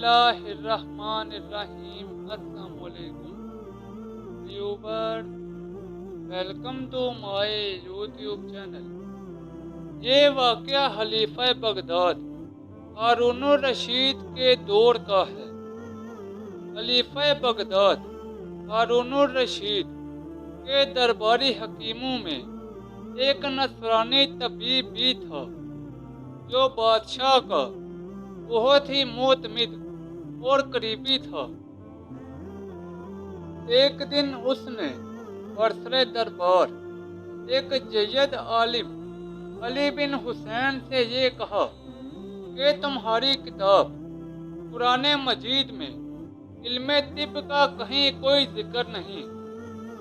बिस्मिल्लाहिर्रहमानिर्रहीम। अस्सलाम वालेकुम viewer, welcome to my YouTube channel. ये वाक़या खलीफा बगदाद हारून रशीद के दौर का है। खलीफा बगदाद हारून रशीद के दरबारी हकीमों में एक नसरानी तबीब भी था जो बादशाह का बहुत ही मोतमिद और करीबी था। एक दिन उसने बरसरे दरबार एक जय्यद आलिम अली बिन हुसैन से ये कहा कि तुम्हारी किताब कुरान मजीद में इल्मे तिब का कहीं कोई जिक्र नहीं,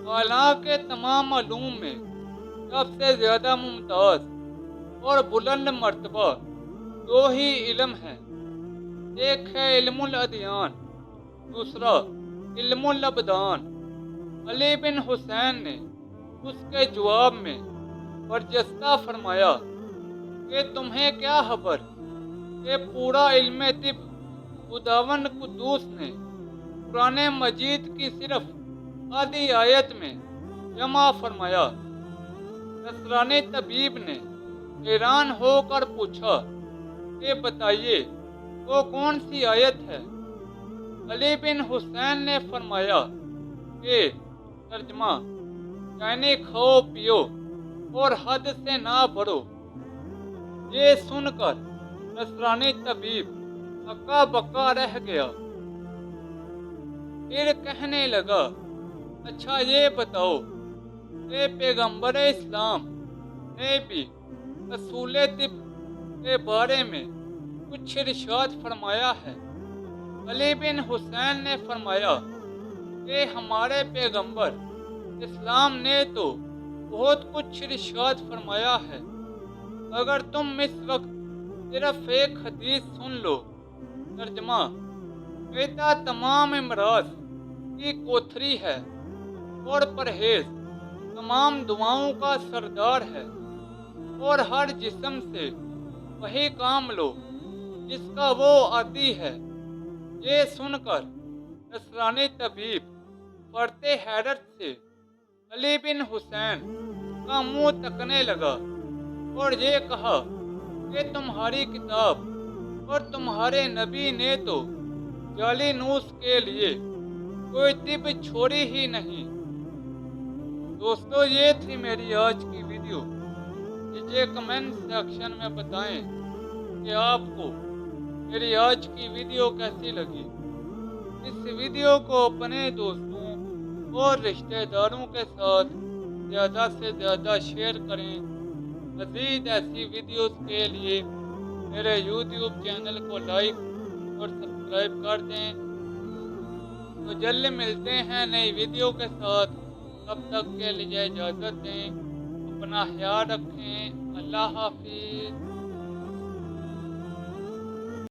हालांकि तमाम अलूम में सबसे ज़्यादा मुमताज़ और बुलंद मर्तबा दो ही इल्म हैं, एक है इल्मुल अदियान, दूसरा इल्मुल अबदान। अली बिन हुसैन ने उसके जवाब में बरजस्ता फरमाया कि तुम्हें क्या खबर कि पूरा इल्म तिब खुदावंद कुद्दूस ने कुरान मजीद की सिर्फ आधी आयत में जमा फरमाया। नसरानी तबीब ने हैरान होकर पूछा कि बताइए वो कौन सी आयत है। अली बिन हुसैन ने फरमाया कि तर्जमा यानी खाओ पियो और हद से ना बढ़ो। ये सुनकर नसरानी तबीब हक्का बक्का रह गया। फिर कहने लगा, अच्छा ये बताओ कि पैगंबर इस्लाम ने भी रसूल तिब के बारे में कुछ इरशाद फरमाया है। अली बिन हुसैन ने फरमाया कि हमारे पैगंबर इस्लाम ने तो बहुत कुछ इरशाद फरमाया है, अगर तुम इस वक्त सिर्फ एक हदीस सुन लो। तर्जमा मैदा तमाम इमराज की कोठरी है और परहेज तमाम दुआओं का सरदार है, और हर जिस्म से वही काम लो जिसका वो आदी है। ये सुनकर नसरानी तबीब फरते हैरत से अली बिन हुसैन का मुंह तकने लगा और ये कहा कि तुम्हारी किताब और तुम्हारे नबी ने तो जाली नूस के लिए कोई तिब छोड़ी ही नहीं। दोस्तों, ये थी मेरी आज की वीडियो। मुझे कमेंट सेक्शन में बताएं कि आपको मेरी आज की वीडियो कैसी लगी। इस वीडियो को अपने दोस्तों और रिश्तेदारों के साथ ज़्यादा से ज़्यादा शेयर करें। मज़ीद ऐसी वीडियोस के लिए मेरे YouTube चैनल को लाइक और सब्सक्राइब कर दें। तो जल्द मिलते हैं नई वीडियो के साथ, तब तक के लिए इजाज़त दें। अपना ख्याल रखें। अल्लाह हाफिज़।